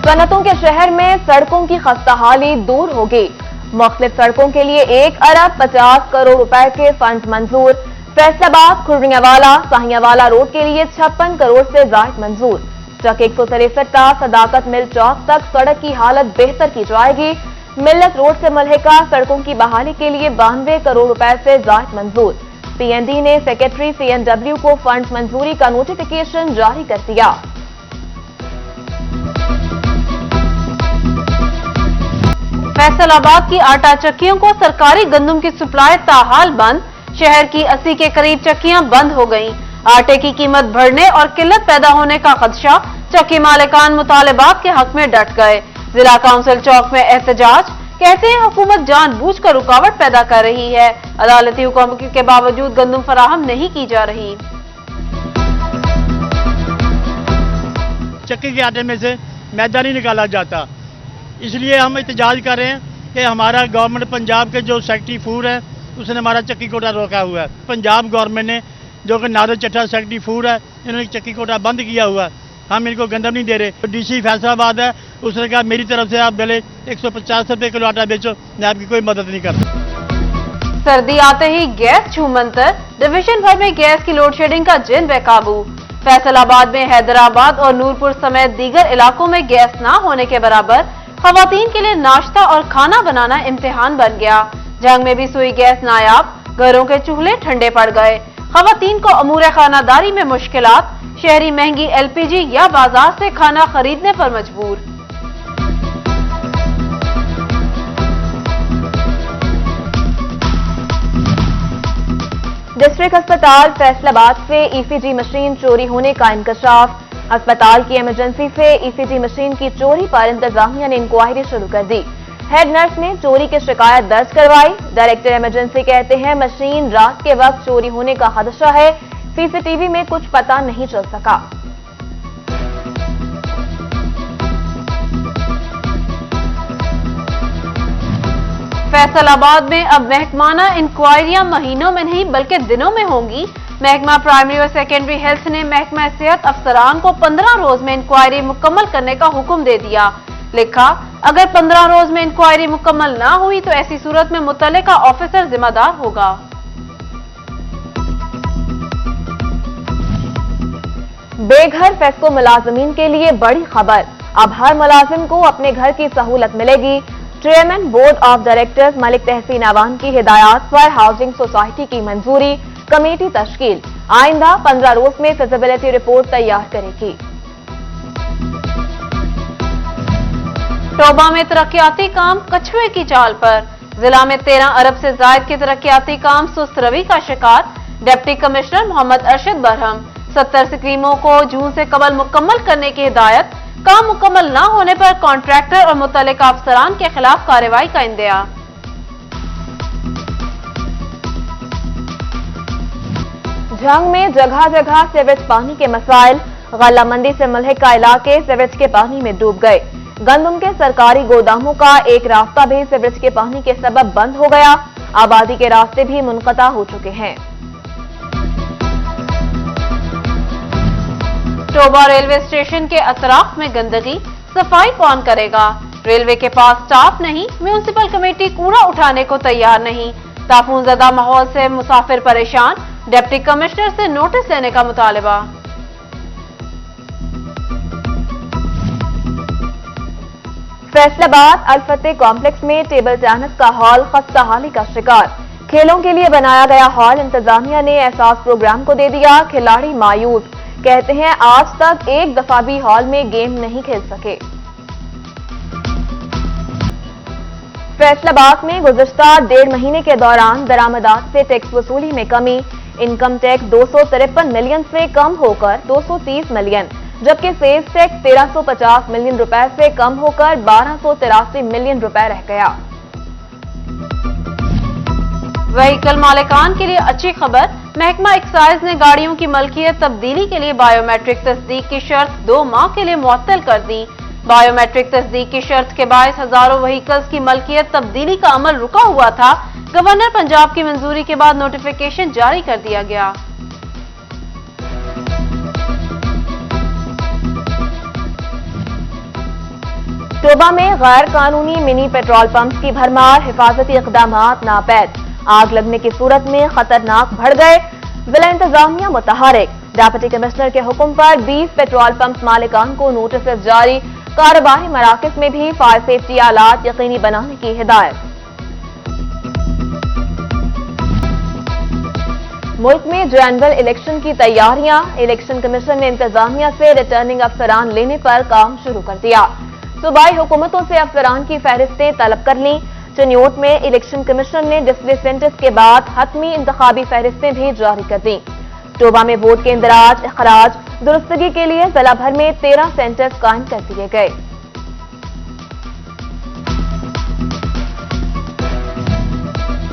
सनतों के शहर में सड़कों की खस्ताहाली दूर होगी। मुख्तलिफ सड़कों के लिए 1 अरब 50 करोड़ रुपए के फंड मंजूर। फैसलाबाद खुर्रियावाला साहियावाला रोड के लिए 56 करोड़ से ज्यादा मंजूर। ट्रक 163 का सदाकत मिल चौक तक सड़क की हालत बेहतर की जाएगी। मिल्लत रोड से मलहिका सड़कों की बहाली के लिए 92 करोड़ रुपए से ज्यादा मंजूर। पीएनडी ने सेक्रेटरी सीएनडब्ल्यू को फंड मंजूरी का नोटिफिकेशन जारी कर दिया। फैसलाबाद की आटा चक्कियों को सरकारी गंदम की सप्लाई ताहाल बंद। शहर की 80 के करीब चक्कियां बंद हो गईं। आटे की कीमत बढ़ने और किल्लत पैदा होने का खदशा। चक्की मालिकान मुतालिबात के हक में डट गए। जिला काउंसिल चौक में एहतजाज। कहते हैं हुकूमत जानबूझकर रुकावट पैदा कर रही है। अदालती हुक्म के बावजूद गंदम फराहम नहीं की जा रही। चक्की के आटे में से मैदा नहीं निकाला जाता, इसलिए हम एहतजाज कर रहे हैं कि हमारा गवर्नमेंट पंजाब के जो सेक्रेटरी फूड है उसने हमारा चक्की कोटा रोका हुआ है। पंजाब गवर्नमेंट ने जो कि नादर चट्टा सेक्रेटरी फूड है इन्होंने चक्की कोटा बंद किया हुआ है। हम इनको गंदम नहीं दे रहे। डीसी फैसलाबाद है उसने कहा मेरी तरफ से आप पहले 150 रुपये किलो आटा बेचो, मैं आपकी कोई मदद नहीं करता। सर्दी आते ही गैस छूमंतर। डिवीजन भर में गैस की लोड शेडिंग का जिन बेकाबू। फैसलाबाद में हैदराबाद और नूरपुर समेत दीगर इलाकों में गैस ना होने के बराबर खवातीन के लिए नाश्ता और खाना बनाना इम्तिहान बन गया। जंग में भी सुई गैस नायाब। घरों के चूल्हे ठंडे पड़ गए। खवातीन को अमूर खानादारी में मुश्किलात। शहरी महंगी एलपीजी या बाजार से खाना खरीदने पर मजबूर। डिस्ट्रिक्ट अस्पताल फैसलाबाद से ईसीजी मशीन चोरी होने का इंकशाफ। अस्पताल की इमरजेंसी से ईसीजी मशीन की चोरी पर इंतजामिया ने इंक्वायरी शुरू कर दी। हेड नर्स ने चोरी की शिकायत दर्ज करवाई। डायरेक्टर इमरजेंसी कहते हैं मशीन रात के वक्त चोरी होने का खदशा है। सीसीटीवी में कुछ पता नहीं चल सका। फैसलाबाद में अब महकमाना इंक्वायरियां महीनों में नहीं बल्कि दिनों में होंगी। महकमा प्राइमरी और सेकेंडरी हेल्थ ने महकमा सेहत अफसरान को 15 रोज में इंक्वायरी मुकम्मल करने का हुक्म दे दिया। लिखा, अगर 15 रोज में इंक्वायरी मुकम्मल ना हुई तो ऐसी सूरत में मुतल्लिका ऑफिसर जिम्मेदार होगा। बेघर फेस्को मुलाजमीन के लिए बड़ी खबर। अब हर मुलाजिम को अपने घर की सहूलत मिलेगी। Chairman board of directors Malik Tehseen Awan की हिदायत पर हाउसिंग सोसाइटी की मंजूरी। कमेटी तश्कील। आइंदा 15 रोज में फिजिबिलिटी रिपोर्ट तैयार करेगी। टोबा में तरक्याती काम कछुए की चाल पर। जिला में 13 अरब से जायद के तरक्याती काम सुस्त रवि का शिकार। Deputy commissioner Mohammad Arshad Barham. 70 स्कीमों को जून से कबल मुकम्मल करने की हिदायत। काम मुकम्मल न होने पर कॉन्ट्रैक्टर और मुतल्लिका अफसरान के खिलाफ कार्रवाई का इंदिया। जंग में जगह जगह सीवरेज पानी के मसाइल। गल्ला मंडी से मलहिका इलाके सीवरेज के पानी में डूब गए। गंदम के सरकारी गोदामों का एक रास्ता भी सीवरेज के पानी के सबब बंद हो गया। आबादी के रास्ते भी मुनक़ता हो चुके हैं। टोबा रेलवे स्टेशन के अतराफ में गंदगी। सफाई कौन करेगा? रेलवे के पास स्टाफ नहीं। म्यूनिसिपल कमेटी कूड़ा उठाने को तैयार नहीं। ताफूनज़दा माहौल से मुसाफिर परेशान। डिप्टी कमिश्नर से नोटिस लेने का मुतालिबा। फैसलाबाद अल-फतेह कॉम्प्लेक्स में टेबल टेनिस का हॉल खस्ताहाली का शिकार। खेलों के लिए बनाया गया हॉल इंतजामिया ने एहसास प्रोग्राम को दे दिया। खिलाड़ी मायूस। कहते हैं आज तक एक दफा भी हॉल में गेम नहीं खेल सके। फैसलाबाद में गुज़िश्ता 1.5 महीने के दौरान दरामदात से टैक्स वसूली में कमी। इनकम टैक्स 253 मिलियन से कम होकर 230 मिलियन, जबकि सेल्स टैक्स 1350 मिलियन रुपए से कम होकर 1283 मिलियन रुपए रह गया। व्हीकल मालिकान के लिए अच्छी खबर। महकमा एक्साइज ने गाड़ियों की मलकियत तब्दीली के लिए बायोमेट्रिक तस्दीक की शर्त 2 माह के लिए मुअत्तल कर दी। बायोमेट्रिक तस्दीक की शर्त के बायस हजारों व्हीकल्स की मलकियत तब्दीली का अमल रुका हुआ था। गवर्नर पंजाब की मंजूरी के बाद नोटिफिकेशन जारी कर दिया गया। टोबा में गैर कानूनी मिनी पेट्रोल पंप की भरमार, हिफाजती इकदाम नापैद। आग लगने की सूरत में खतरनाक बढ़ गए, जिला इंतजामिया मुतहरिक। डिप्टी कमिश्नर के हुक्म पर 20 पेट्रोल पंप मालिकान को नोटिस जारी, कारोबारी मराकज में भी फायर सेफ्टी आलात यकीनी बनाने की हिदायत। मुल्क में जनरल इलेक्शन की तैयारियां, इलेक्शन कमीशन ने इंतजामिया से रिटर्निंग अफसरान लेने पर काम शुरू कर दिया। सूबाई हुकूमतों से अफसरान की फहरिस्तें तलब कर ली। चिन्योट में इलेक्शन कमीशन ने डिस्प्ले सेंटर्स के बाद हतमी इंतखाबी फहरिस्तें भी जारी कर दी। टोबा में वोट के इंदराज, अखराज, दुरुस्तगी के लिए जिला भर में 13 सेंटर्स कायम कर दिए गए।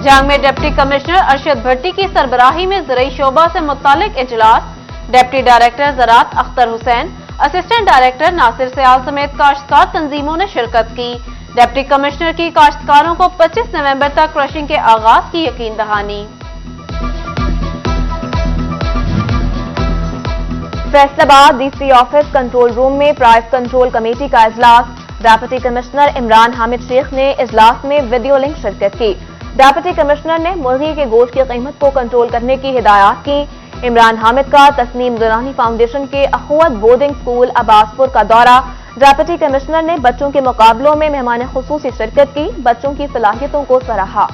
जंग में डिप्टी कमिश्नर अरशद भट्टी की सरबराही में ज़राई शोबा से मुतालिक इजलास, डिप्टी डायरेक्टर ज़राअत अख्तर हुसैन, असिस्टेंट डायरेक्टर नासिर सयाल समेत काश्तकार तंजीमों ने शिरकत की। डिप्टी कमिश्नर की काश्तकारों को 25 नवंबर तक क्रशिंग के आगाज की यकीन दहानी। Faisalabad DC office control room में प्राइस कंट्रोल कमेटी का इजलास, डिप्टी कमिश्नर इमरान हामिद शेख ने इजलास में वीडियो लिंक शिरकत की। डिप्टी कमिश्नर ने मुर्गी के गोश्त की कीमत को कंट्रोल करने की हिदायत की। इमरान हामिद का तस्नीम दुरानी फाउंडेशन के अखुवत बोर्डिंग स्कूल अब्बासपुर का दौरा, डिप्टी कमिश्नर ने बच्चों के मुकाबलों में मेहमान खुसूसी शिरकत की, बच्चों की सलाहियतों को सराहा।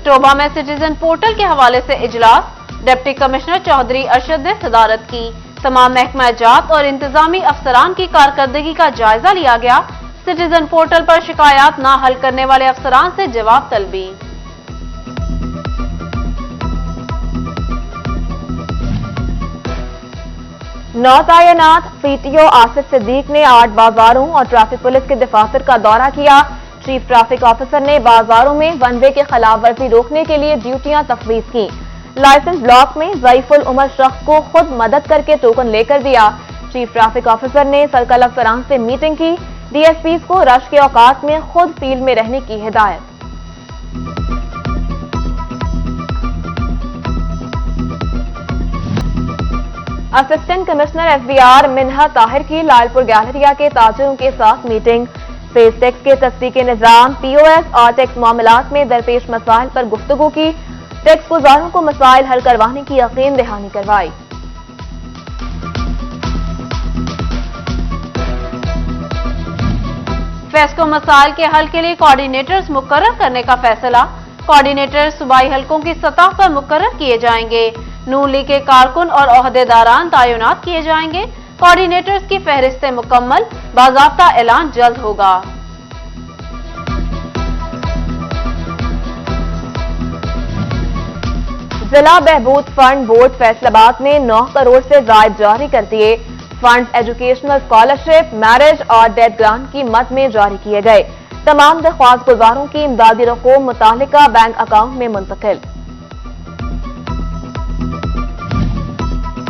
टोबा में सिटीजन पोर्टल के हवाले से इजलास, डिप्टी कमिश्नर चौधरी अरशद ने सदारत की। तमाम महकमा जात और इंतजामी अफसरान की कारकर्दगी का जायजा लिया गया। सिटीजन पोर्टल पर शिकायत न हल करने वाले अफसरान से जवाब तलबी। नौ तायनात पीटीओ आसिफ सिद्दीक ने 8 बाजारों और ट्रैफिक पुलिस के दफातर का दौरा किया। चीफ ट्रैफिक ऑफिसर ने बाजारों में वन वे के खिलाफ वर्जी रोकने के लिए ड्यूटियां तफवीज की। लाइसेंस ब्लॉक में ज़ईफुल उमर शख्स को खुद मदद करके टोकन लेकर दिया। चीफ ट्रैफिक ऑफिसर ने सर्कल अफसरान से मीटिंग की। डीएसपी को रश के औकात में खुद फील्ड में रहने की हिदायत। असिस्टेंट कमिश्नर एफबीआर मिन्हा ताहिर की लालपुर गैलरिया के ताजिरों के साथ मीटिंग, सेल्स टैक्स के तस्दीक निजाम, पीओएस और टैक्स मामलात में दरपेश मसाइल पर गुफ्तगू की। टैक्स गुजारों को मसाइल हल करवाने की यकीन दहानी करवाई। फेस्को मसाइल के हल के लिए कोऑर्डिनेटर्स मुकर्रर करने का फैसला, कोऑर्डिनेटर सूबाई हलकों की सतह पर मुकर्रर किए जाएंगे। नून लीग के कारकुन और ओहदेदारान तैनात किए जाएंगे। कोऑर्डिनेटर्स की फहरिस्तें मुकम्मल, बाज़ाब्ता ऐलान जल्द होगा। जिला बहबूद फंड बोर्ड फैसलाबाद ने 9 करोड़ से जायद जारी कर दिए। फंड एजुकेशनल स्कॉलरशिप, मैरिज और डेथ ग्रांट की मद में जारी किए गए। तमाम दरख्वास्त गुजारों की इमदादी रकूम मुतालिका बैंक अकाउंट में मुंतकिल।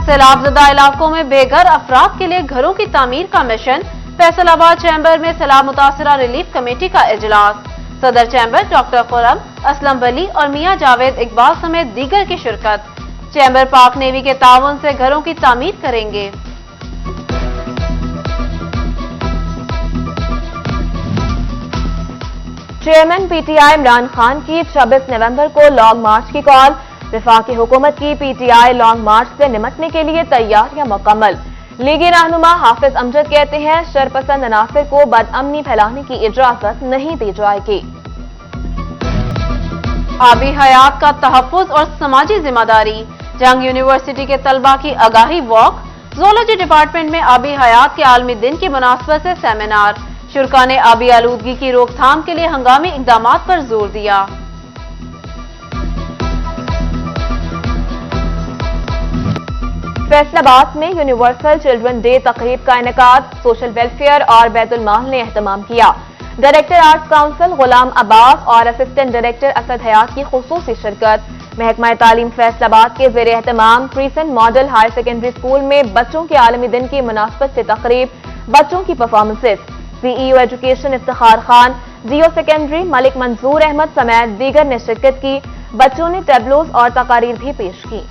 सैलाबजदा इलाकों में बेघर अफराद के लिए घरों की तामीर का मिशन, फैसलाबाद चैम्बर में सैलाब मुतासरा रिलीफ कमेटी का इजलास। सदर चैम्बर डॉक्टर खुरम, असलम वली और मियां जावेद इकबाल समेत दीगर की शिरकत। चैम्बर पाक नेवी के ताउन से घरों की तामीर करेंगे। चेयरमैन पीटीआई इमरान खान की 26 नवंबर को लॉन्ग मार्च की कॉल, वफाकी हुकूमत की पीटीआई लॉन्ग मार्च से निमटने के लिए तैयारियां मुकम्मल। लीगी रहनुमा हाफिज अमजद कहते हैं शरपसंद अनासर को बदअमनी फैलाने की इजाजत नहीं दी जाएगी। आबी हयात का तहफ्फुज और समाजी जिम्मेदारी, जंग यूनिवर्सिटी के तलबा की आगाही वॉक, ज़ूलॉजी डिपार्टमेंट में आबी हयात के आलमी दिन की मुनासबत से सेमिनार। शुरा ने आबी आलूदगी की रोकथाम के लिए हंगामी इकदामात पर जोर दिया। फैसलाबाद में यूनिवर्सल चिल्ड्रन डे तकरीब का इनेकाद, सोशल वेलफेयर और बैतुल माल ने एहतमाम किया। डायरेक्टर आर्ट्स काउंसिल गुलाम अब्बास और असिस्टेंट डायरेक्टर असद हयात की खुसूसी शिरकत। महकमा तालीम फैसलाबाद के ज़ेर एहतमाम crescent model higher secondary school में बच्चों के आलमी दिन की मुनासबत से तकरीब, बच्चों की performances. CEO education Iftikhar Khan, जियो सेकेंडरी मलिक मंजूर अहमद समेत दीगर ने शिरकत की। बच्चों ने टेबलोज और तकारीर भी पेश की।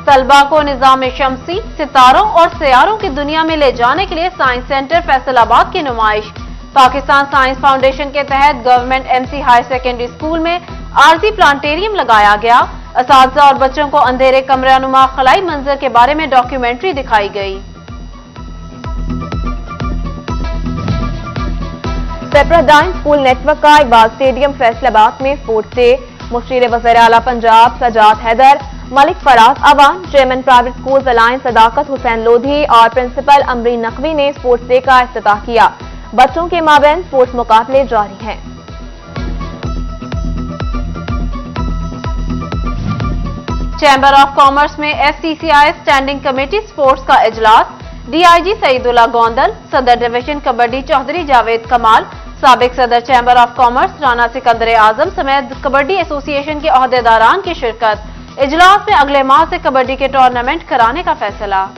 तलबा को निजाम शमसी, सितारों और सियारों की दुनिया में ले जाने के लिए साइंस सेंटर फैसलाबाद की नुमाइश। पाकिस्तान साइंस फाउंडेशन के तहत government MC higher secondary school में आरजी प्लांटेरियम लगाया गया। असातिज़ा और बच्चों को अंधेरे कमरानुमा खलाई मंजर के बारे में डॉक्यूमेंट्री दिखाई गई। सेपराडाइन स्कूल नेटवर्क का इकबाल स्टेडियम फैसलाबाद में स्पोर्ट्स डे। मुशीर वज़ीर आला Punjab Sajjad Haider, Malik Faraz Awan, chairman private schools alliance Sadaqat Hussain Lodhi और प्रिंसिपल अमरीन नकवी ने स्पोर्ट्स डे का इफ्तिताह किया। बच्चों के माबैन स्पोर्ट्स मुकाबले जारी हैं। चैम्बर ऑफ कॉमर्स में एफसीसीआई स्टैंडिंग कमेटी स्पोर्ट्स का इजलास। डीआईजी सईदुल्ला गोंदल, सदर डिवीजन कबड्डी चौधरी जावेद कमाल, साबिक सदर chamber of commerce Rana Sikandar Azam समेत कबड्डी एसोसिएशन के ओहदेदारान की शिरकत। इजलास में अगले माह से कबड्डी के टूर्नामेंट कराने का फैसला।